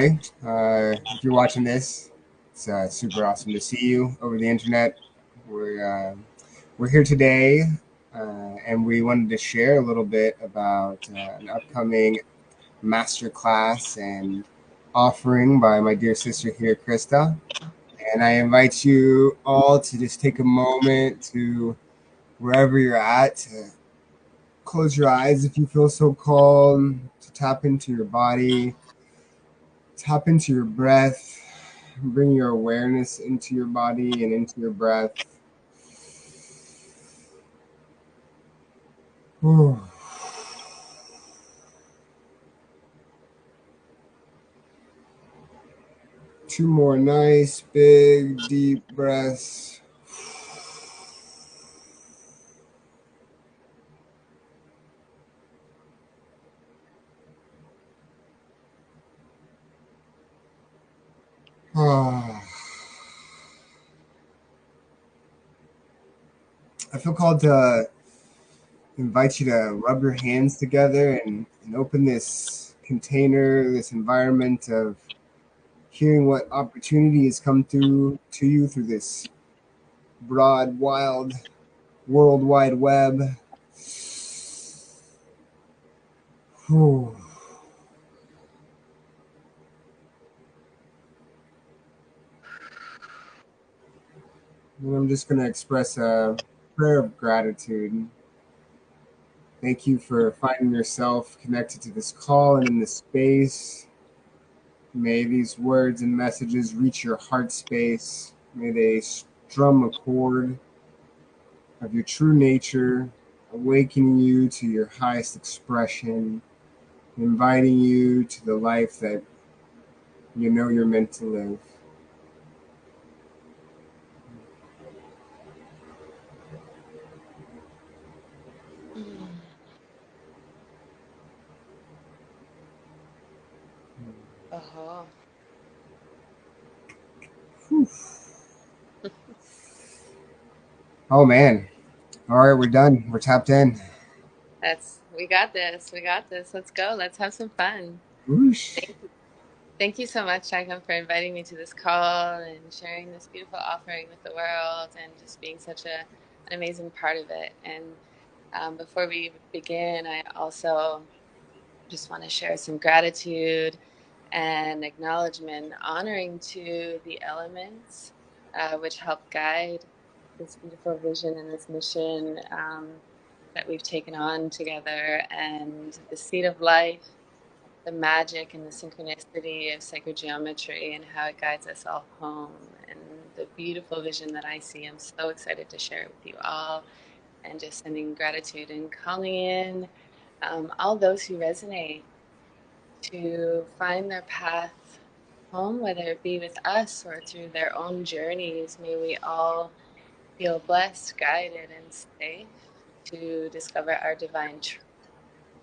If you're watching this, it's super awesome to see you over the internet. We're uh, we're here today, and we wanted to share a little bit about an upcoming master class and offering by my dear sister here, Krista. And I invite you all to just take a moment to wherever you're at, to close your eyes if you feel so called, to tap into your body, tap into your breath. Bring your awareness into your body and into your breath. Whew. Two more nice, big, deep breaths. I feel called to invite you to rub your hands together and open this container, this environment of hearing what opportunities come through to you through this broad, wild, world wide web. Whew. And I'm just going to express a prayer of gratitude. Thank you for finding yourself connected to this call and in this space. May these words and messages reach your heart space. May they strum a chord of your true nature, awakening you to your highest expression, inviting you to the life that you know you're meant to live. Uh-huh. Whew. Oh man. All right, we're done. We're tapped in. We got this. We got this. Let's go. Let's have some fun. Whoosh. Thank you. Thank you so much, Ticon, for inviting me to this call and sharing this beautiful offering with the world and just being such an amazing part of it. And before we begin, I also just want to share some gratitude and acknowledgement, honoring to the elements which help guide this beautiful vision and this mission that we've taken on together, and the seed of life, the magic and the synchronicity of sacred geometry, and how it guides us all home, and the beautiful vision that I see. I'm so excited to share it with you all, and just sending gratitude and calling in all those who resonate to find their path home, whether it be with us or through their own journeys. May we all feel blessed, guided, and safe to discover our divine truth.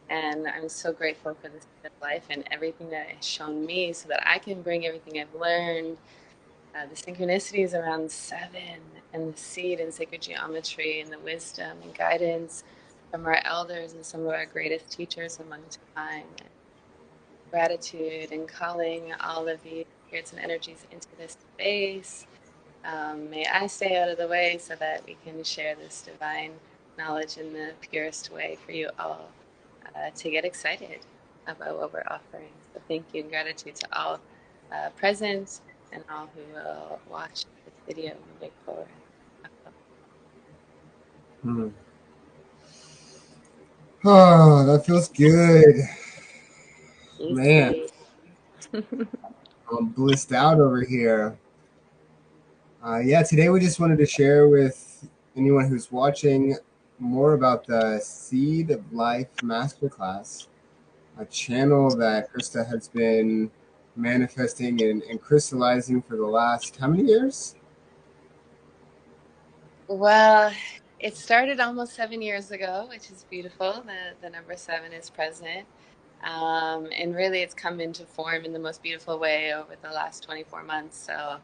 And I'm so grateful for this life and everything that it has shown me so that I can bring everything I've learned, the synchronicities around seven, and the seed and sacred geometry, and the wisdom and guidance from our elders and some of our greatest teachers among time. Gratitude and calling all of these spirits and energies into this space. May I stay out of the way so that we can share this divine knowledge in the purest way for you all to get excited about what we're offering. So thank you and gratitude to all present and all who will watch this video moving forward. Hmm. Oh, that feels good. Man, Easy. I'm blissed out over here. Yeah, today we just wanted to share with anyone who's watching more about the Seed of Life Masterclass, a channel that Krista has been manifesting and crystallizing for the last how many years? Well, it started almost 7 years ago, which is beautiful. The number seven is present. And really, it's come into form in the most beautiful way over the last 24 months. So,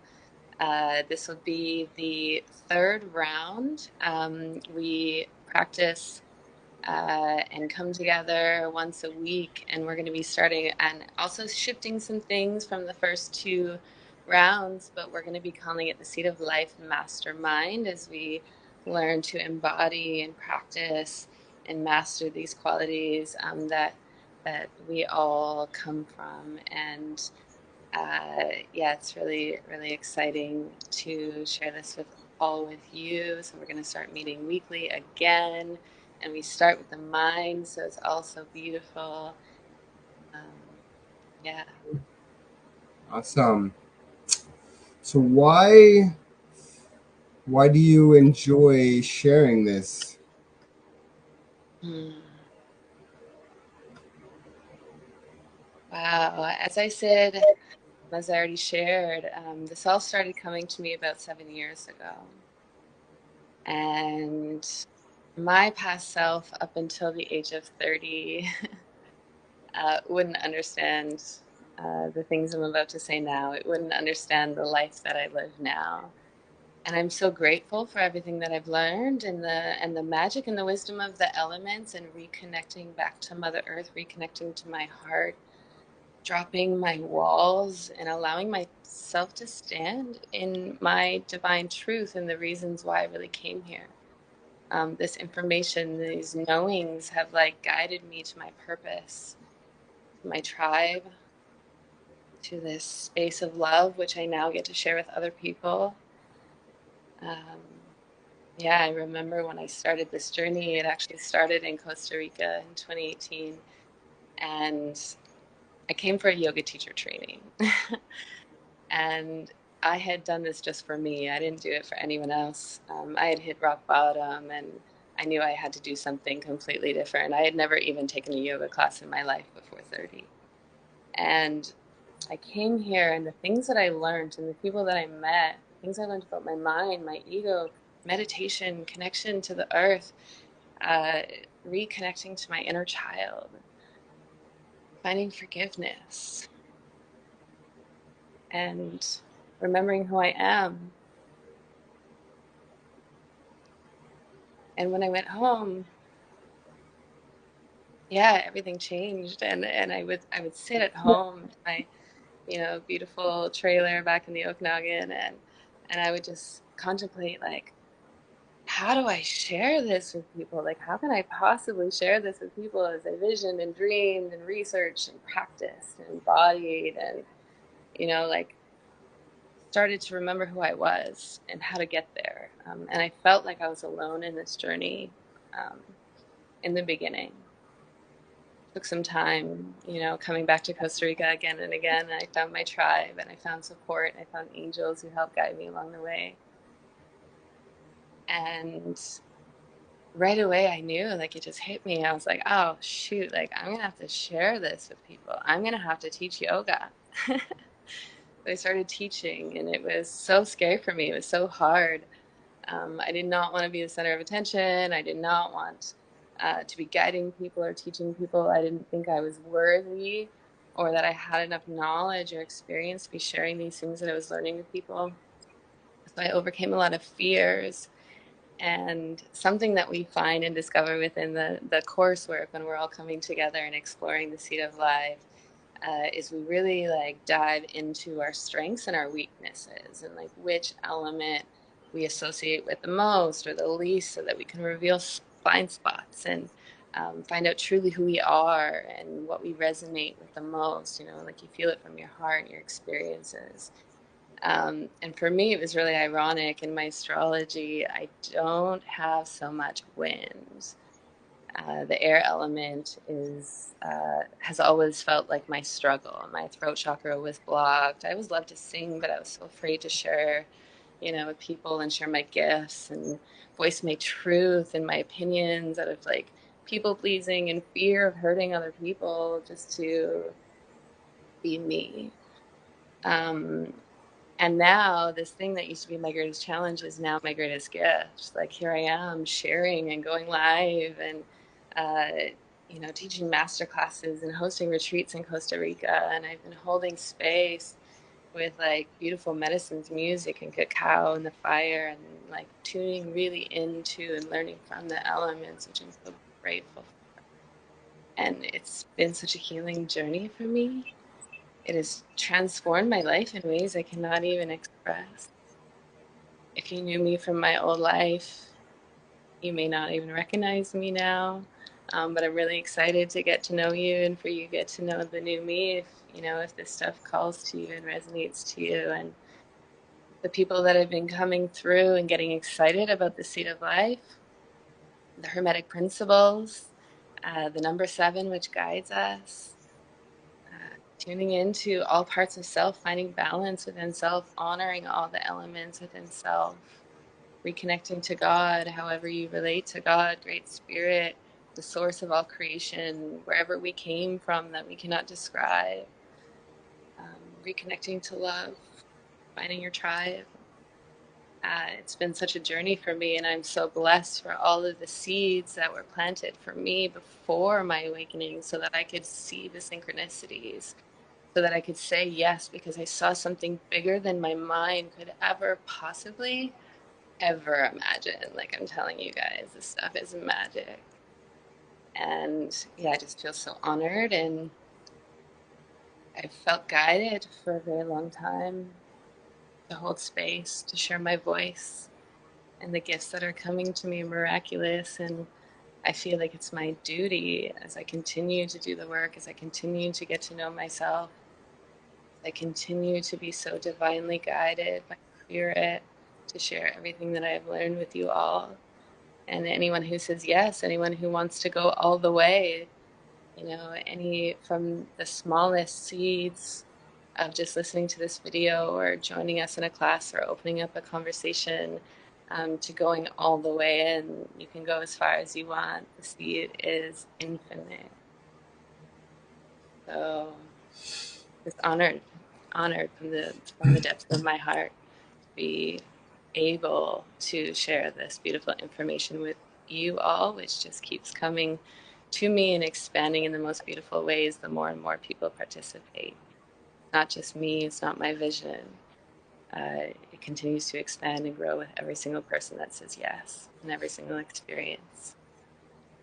this will be the third round. We practice and come together once a week. And we're going to be starting and also shifting some things from the first two rounds, but we're going to be calling it the Seed of Life Mastermind as we learn to embody and practice and master these qualities that we all come from. And yeah, it's really, really exciting to share this with all with you. So we're going to start meeting weekly again, and we start with the mind, so it's all so beautiful. Um, yeah. Awesome. So why do you enjoy sharing this? Hmm. Wow. As I said, as I already shared, this all started coming to me about 7 years ago. And my past self, up until the age of 30, wouldn't understand the things I'm about to say now. It wouldn't understand the life that I live now. And I'm so grateful for everything that I've learned and the magic and the wisdom of the elements and reconnecting back to Mother Earth, reconnecting to my heart, dropping my walls and allowing myself to stand in my divine truth and the reasons why I really came here. This information, these knowings have like guided me to my purpose, to my tribe, to this space of love, which I now get to share with other people. Um, yeah, I remember when I started this journey, it actually started in Costa Rica in 2018. And I came for a yoga teacher training. And I had done this just for me. I didn't do it for anyone else. I had hit rock bottom and I knew I had to do something completely different. I had never even taken a yoga class in my life before 30. And I came here, and the things that I learned and the people that I met, things I learned about my mind, my ego, meditation, connection to the earth, uh, reconnecting to my inner child, finding forgiveness, and remembering who I am. And when I went home, yeah, everything changed. And I would sit at home in my, beautiful trailer back in the Okanagan, and I would just contemplate like, how do I share this with people? Like, how can I possibly share this with people as I visioned and dreamed and researched and practiced and embodied and, like started to remember who I was and how to get there. And I felt like I was alone in this journey um, in the beginning. Took some time, coming back to Costa Rica again and again. And I found my tribe and I found support. I found angels who helped guide me along the way. And right away I knew, like, it just hit me. I was like, oh shoot, like I'm gonna have to share this with people. I'm gonna have to teach yoga. I started teaching and it was so scary for me. It was so hard. I did not want to be the center of attention. I did not want to be guiding people or teaching people. I didn't think I was worthy or that I had enough knowledge or experience to be sharing these things that I was learning with people. So I overcame a lot of fears. And something that we find and discover within the coursework when we're all coming together and exploring the seed of life is we really like dive into our strengths and our weaknesses and like which element we associate with the most or the least so that we can reveal blind spots and find out truly who we are and what we resonate with the most, like you feel it from your heart and your experiences. And for me, it was really ironic. In my astrology, I don't have so much wind. The air element is has always felt like my struggle. My throat chakra was blocked. I always loved to sing, but I was so afraid to share, with people and share my gifts and voice my truth and my opinions out of like people pleasing and fear of hurting other people just to be me. Um, And now this thing that used to be my greatest challenge is now my greatest gift. Like here I am sharing and going live and teaching master classes and hosting retreats in Costa Rica. And I've been holding space with like beautiful medicines, music and cacao and the fire and like tuning really into and learning from the elements, which I'm so grateful for. And it's been such a healing journey for me. It has transformed my life in ways I cannot even express. If you knew me from my old life, you may not even recognize me now. But I'm really excited to get to know you and for you to get to know the new me if this stuff calls to you and resonates to you. And the people that have been coming through and getting excited about the seed of life, the Hermetic principles, the number seven, which guides us, tuning into all parts of self, finding balance within self, honoring all the elements within self, reconnecting to God, however you relate to God, Great Spirit, the source of all creation, wherever we came from that we cannot describe, reconnecting to love, finding your tribe. It's been such a journey for me, and I'm so blessed for all of the seeds that were planted for me before my awakening so that I could see the synchronicities, so that I could say yes because I saw something bigger than my mind could ever possibly ever imagine. Like I'm telling you guys, this stuff is magic. And yeah, I just feel so honored and I felt guided for a very long time to hold space, to share my voice and the gifts that are coming to me are miraculous. And I feel like it's my duty as I continue to do the work, as I continue to get to know myself, as I continue to be so divinely guided by spirit to share everything that I have learned with you all. And anyone who says yes, anyone who wants to go all the way, any from the smallest seeds of just listening to this video or joining us in a class or opening up a conversation to going all the way in. You can go as far as you want. The seed is infinite. So just honored from the depths of my heart to be able to share this beautiful information with you all, which just keeps coming to me and expanding in the most beautiful ways the more and more people participate. Not just me, it's not my vision. It continues to expand and grow with every single person that says yes and every single experience.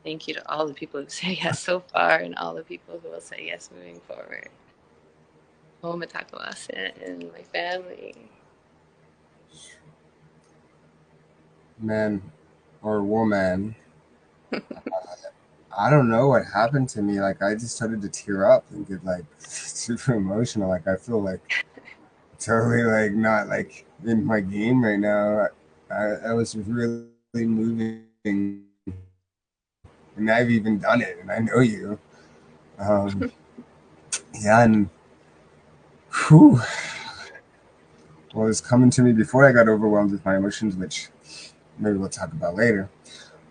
Thank you to all the people who say yes so far and all the people who will say yes moving forward. Home and my family. Man or woman, I don't know what happened to me. Like I just started to tear up and get like super emotional. Like I feel like totally like not like in my game right now. I was really moving, and I've even done it, and I know you. Um, yeah, and whew, what was coming to me before I got overwhelmed with my emotions, which maybe we'll talk about later,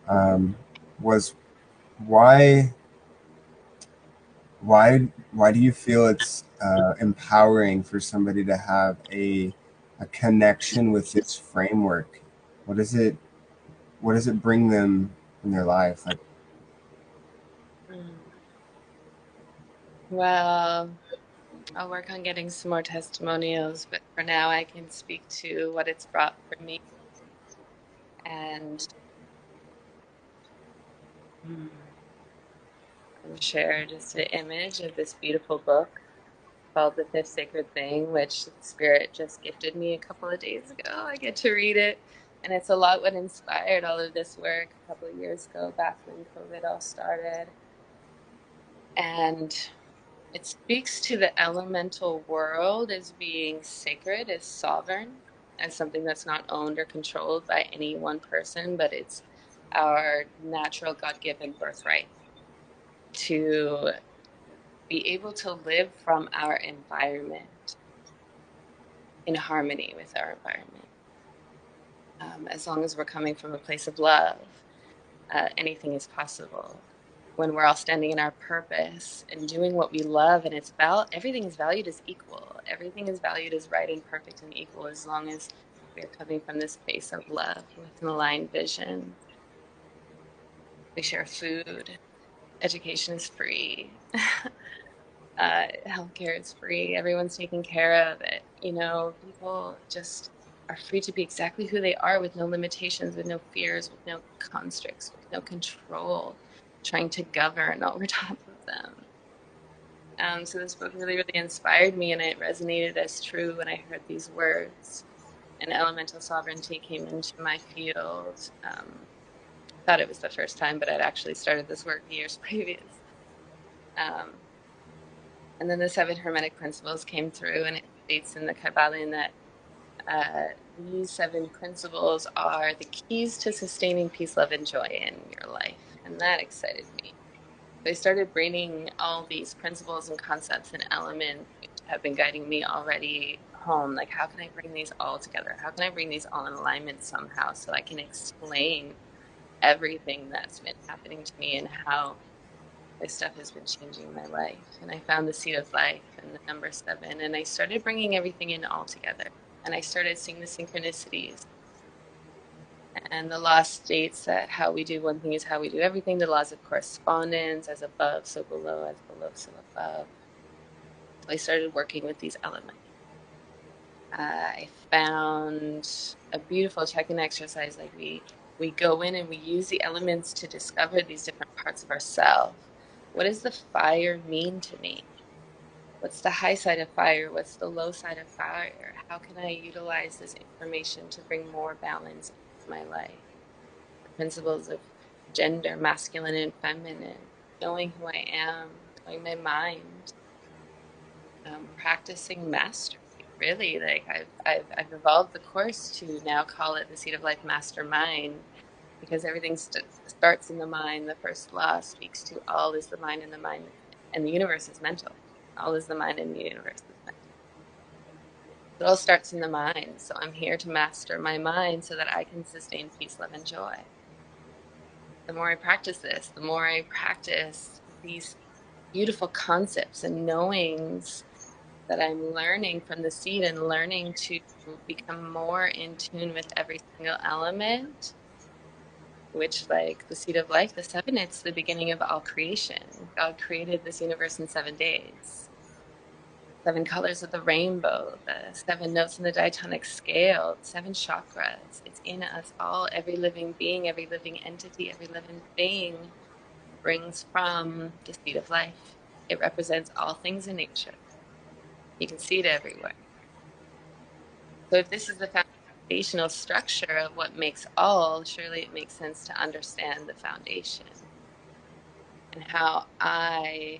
um, was why why do you feel it's empowering for somebody to have a connection with this framework? What is it? What does it bring them in their life? Like, Mm. Well, I'll work on getting some more testimonials, but for now I can speak to what it's brought for me. And mm, and share just an image of this beautiful book called The Fifth Sacred Thing, which Spirit just gifted me a couple of days ago. I get to read it. And it's a lot what inspired all of this work a couple of years ago, back when COVID all started. And it speaks to the elemental world as being sacred, as sovereign, as something that's not owned or controlled by any one person, but it's our natural God given birthright to be able to live from our environment in harmony with our environment. As long as we're coming from a place of love, anything is possible. When we're all standing in our purpose and doing what we love, and everything is valued as equal. Everything is valued as right and perfect and equal as long as we're coming from this place of love with an aligned vision. We share food. Education is free. Healthcare is free. Everyone's taking care of it. People just are free to be exactly who they are with no limitations, with no fears, with no constricts, with no control. trying to govern over top of them. So this book really, really inspired me, and it resonated as true when I heard these words. And elemental sovereignty came into my field. Thought it was the first time, but I'd actually started this work years previous. Um, and then the seven hermetic principles came through, and it states in the Kybalion that these seven principles are the keys to sustaining peace, love, and joy in your life. And that excited me. So I started bringing all these principles and concepts and elements which have been guiding me already home. Like, how can I bring these all together? How can I bring these all in alignment somehow so I can explain everything that's been happening to me and how this stuff has been changing my life? And I found the seed of life and the number seven, and I started bringing everything in all together. And I started seeing the synchronicities. And the law states that how we do one thing is how we do everything. The laws of correspondence, as above, so below, as below, so above. So I started working with these elements. I found a beautiful check-in exercise. Like we go in and we use the elements to discover these different parts of ourselves. What does the fire mean to me? What's the high side of fire? What's the low side of fire? How can I utilize this information to bring more balance into my life? The principles of gender, masculine and feminine, knowing who I am, knowing my mind, practicing mastery. Really, like I've evolved the course to now call it the Seed of Life Mastermind, because everything starts in the mind. The first law speaks to all is the mind, and the mind and the universe is mental. All is the mind, and the universe is mental. It all starts in the mind. So I'm here to master my mind so that I can sustain peace, love, and joy. The more I practice this, the more I practice these beautiful concepts and knowings that I'm learning from the seed and learning to become more in tune with every single element, which, like the seed of life, the seven, it's the beginning of all creation. God created this universe in 7 days. Seven colors of the rainbow, the seven notes in the diatonic scale, seven chakras. It's in us all. Every living being, every living entity, every living thing brings from the seed of life. It represents all things in nature. You can see it everywhere. So if this is the foundational structure of what makes all, surely it makes sense to understand the foundation and how I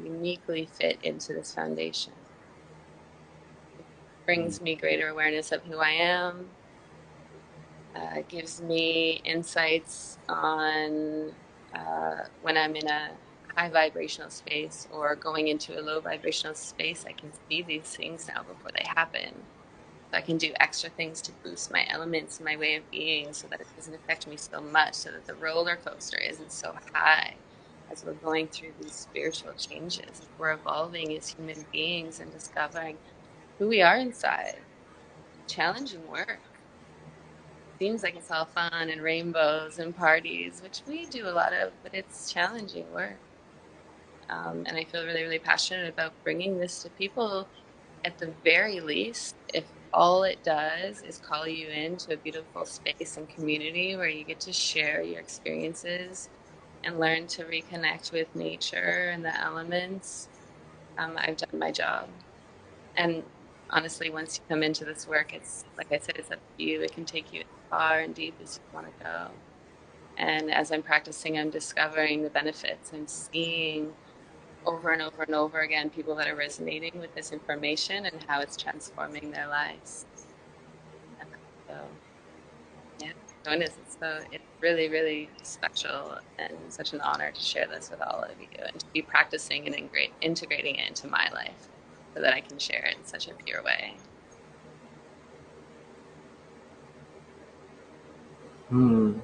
uniquely fit into this foundation. It brings me greater awareness of who I am, gives me insights on when I'm in a high vibrational space or going into a low vibrational space. I can see these things now before they happen. So I can do extra things to boost my elements, my way of being, so that it doesn't affect me so much, so that the roller coaster isn't so high as we're going through these spiritual changes, as we're evolving as human beings and discovering who we are inside. Challenging work. Seems like it's all fun and rainbows and parties, which we do a lot of, but it's challenging work. And I feel really, really passionate about bringing this to people. At the very least, if all it does is call you into a beautiful space and community where you get to share your experiences and learn to reconnect with nature and the elements, I've done my job. And honestly, once you come into this work, it's like I said, it's up to you. It can take you as far and deep as you want to go. And as I'm practicing, I'm discovering the benefits. I'm seeing over and over and over again people that are resonating with this information and how it's transforming their lives. So yeah, join us. It's really, really special and such an honor to share this with all of you and to be practicing and integrating it into my life so that I can share it in such a pure way. Hmm.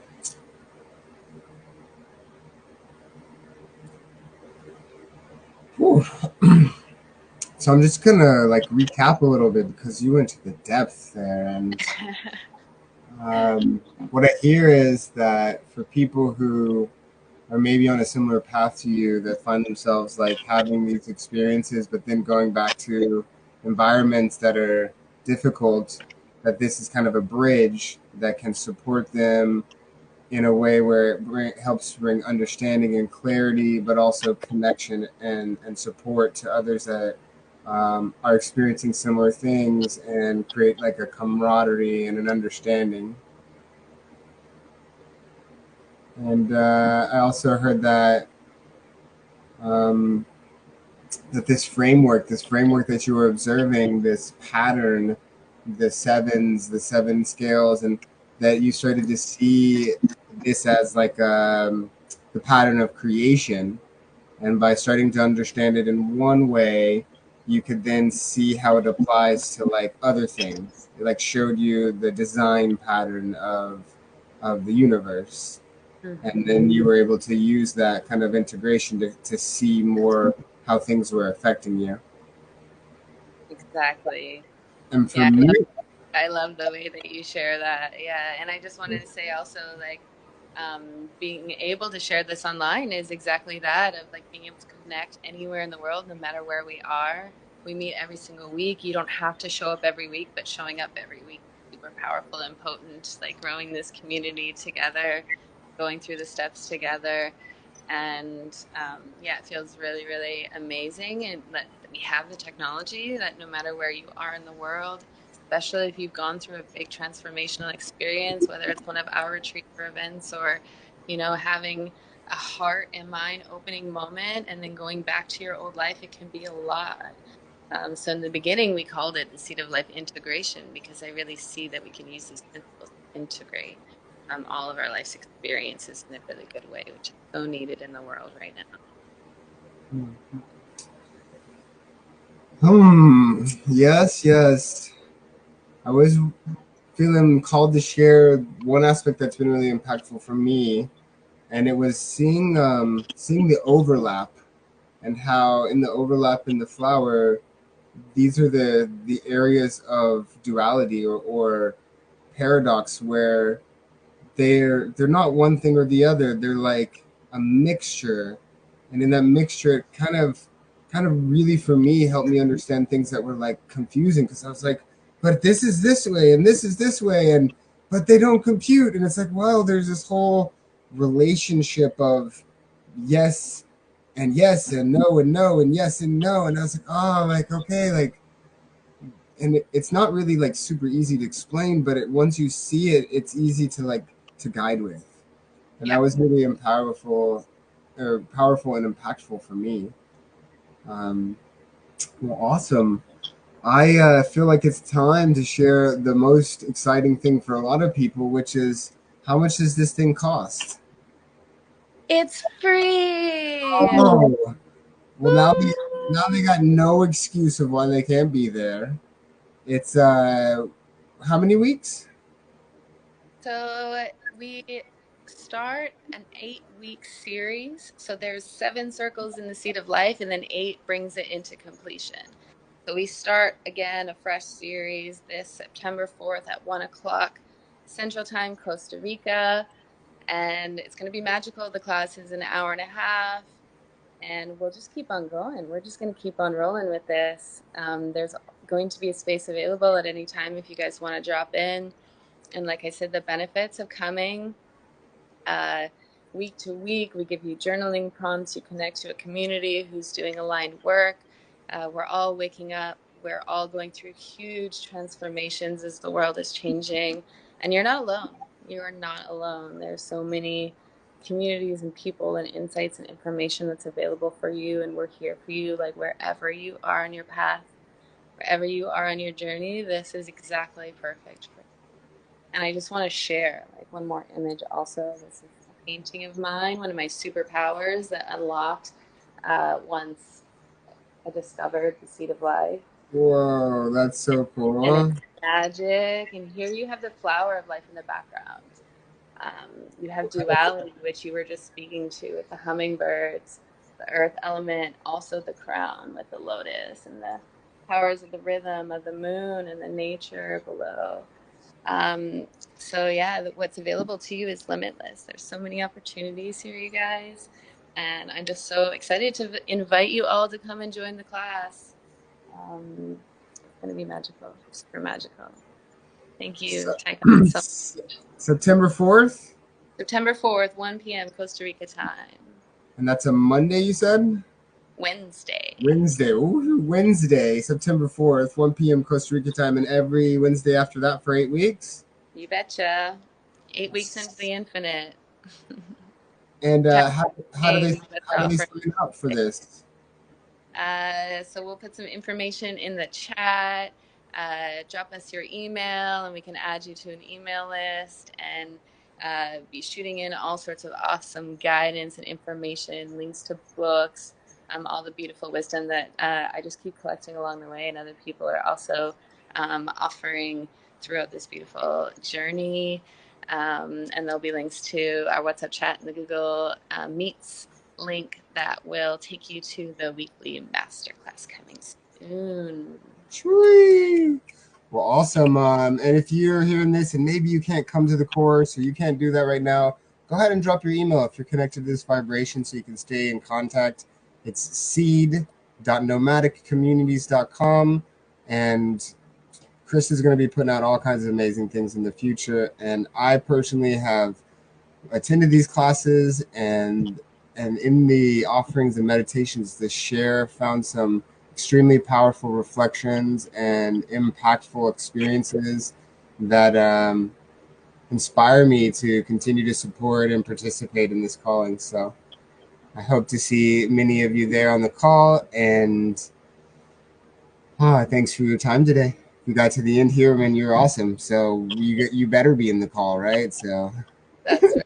Whew. So I'm just gonna like recap a little bit because you went to the depth there, and what I hear is that for people who are maybe on a similar path to you that find themselves like having these experiences, but then going back to environments that are difficult, that this is kind of a bridge that can support them in a way where helps bring understanding and clarity, but also connection and support to others that are experiencing similar things, and create like a camaraderie and an understanding. And I also heard that um, that this framework that you were observing, this pattern, the sevens, the seven scales, and that you started to see this as like the pattern of creation. And by starting to understand it in one way, you could then see how it applies to like other things. It like showed you the design pattern of the universe. And Hmm. then you were able to use that kind of integration to see more how things were affecting you. Exactly. And for Yeah, me, I love the way that you share that. Yeah, and I just wanted to say also, like, being able to share this online is exactly that, of like being able to connect anywhere in the world, no matter where we are. We meet every single week. You don't have to show up every week, but showing up every week is super powerful and potent. Like growing this community together, going through the steps together. And yeah, it feels really, really amazing. And that we have the technology that no matter where you are in the world, especially if you've gone through a big transformational experience, whether it's one of our retreats or events, or, having a heart and mind opening moment and then going back to your old life, it can be a lot. So in the beginning, we called it the Seed of Life integration because I really see that we can use these principles to integrate all of our life's experiences in a really good way, which is so needed in the world right now. yes, yes. I was feeling called to share one aspect that's been really impactful for me, and it was seeing the overlap, and how in the overlap in the flower, these are the areas of duality, or paradox, where they're not one thing or the other. They're like a mixture, and in that mixture, it kind of really for me helped me understand things that were like confusing, because I was like, but this is this way and this is this way, and but they don't compute, and it's like, well, there's this whole relationship of yes and yes and no and yes and no, and I was like, oh, like okay, like, and it's not really like super easy to explain, but once you see it, it's easy to like to guide with, and that Yep. was really powerful and impactful for me. Um, well, awesome. I feel like it's time to share the most exciting thing for a lot of people, which is how much does this thing cost? It's free. Oh, well, now Woo! they got no excuse of why they can't be there. It's how many weeks? So we start an 8-week series. So there's 7 circles in the Seed of Life, and then 8 brings it into completion. So we start again a fresh series this September 4th at 1 o'clock Central Time, Costa Rica. And it's going to be magical. The class is an hour and a half, and we'll just keep on going. We're just going to keep on rolling with this. There's going to be a space available at any time if you guys want to drop in. And like I said, the benefits of coming uh, week to week, we give you journaling prompts. You connect to a community who's doing aligned work. We're all waking up. We're all going through huge transformations as the world is changing. And you're not alone. You are not alone. There's so many communities and people and insights and information that's available for you. And we're here for you, like wherever you are on your path, wherever you are on your journey. This is exactly perfect for you. And I just want to share like one more image also. This is a painting of mine, one of my superpowers that unlocked once I discovered the seed of life. Whoa, that's so And it's cool. magic. And here you have the flower of life in the background. You have duality, which you were just speaking to with the hummingbirds, the earth element, also the crown with the lotus, and the powers of the rhythm of the moon and the nature below. Um, so yeah, what's available to you is limitless. There's so many opportunities here, you guys, and I'm just so excited to invite you all to come and join the class. It's going to be magical, super magical. Thank you, Se- Ticon, so much. September 4th. September 4th, 1 p.m. Costa Rica time. And that's a Monday, you said? Wednesday. Wednesday. Ooh, Wednesday, September 4th, 1 p.m. Costa Rica time, and every Wednesday after that for 8 weeks. You betcha. 8 weeks into the infinite. And Chapter how do they A, that's our offering. sign up for this? So we'll put some information in the chat. Drop us your email, and we can add you to an email list and be shooting in all sorts of awesome guidance and information, links to books, all the beautiful wisdom that I just keep collecting along the way, and other people are also offering throughout this beautiful journey. And there'll be links to our WhatsApp chat and the Google Meets link that will take you to the weekly masterclass coming soon. Sweet. Well, awesome. And if you're hearing this and maybe you can't come to the course or you can't do that right now, go ahead and drop your email if you're connected to this vibration so you can stay in contact. It's seed.nomadiccommunities.com. And Chris is going to be putting out all kinds of amazing things in the future. And I personally have attended these classes and in the offerings and meditations this share found some extremely powerful reflections and impactful experiences that inspire me to continue to support and participate in this calling. So I hope to see many of you there on the call, and thanks for your time today. You got to the end here, man. You're awesome. So you better be in the call, right? So That's right.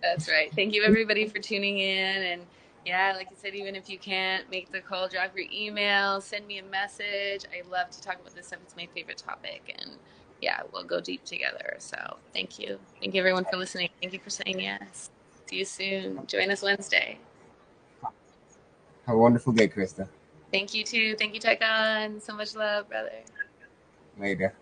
That's right. Thank you, everybody, for tuning in. And yeah, like I said, even if you can't make the call, drop your email, send me a message. I love to talk about this stuff. It's my favorite topic. And yeah, we'll go deep together. So thank you. Thank you, everyone, for listening. Thank you for saying yes. See you soon. Join us Wednesday. have a wonderful day, Krista. Thank you, too. Thank you, Ticon. So much love, brother. Later.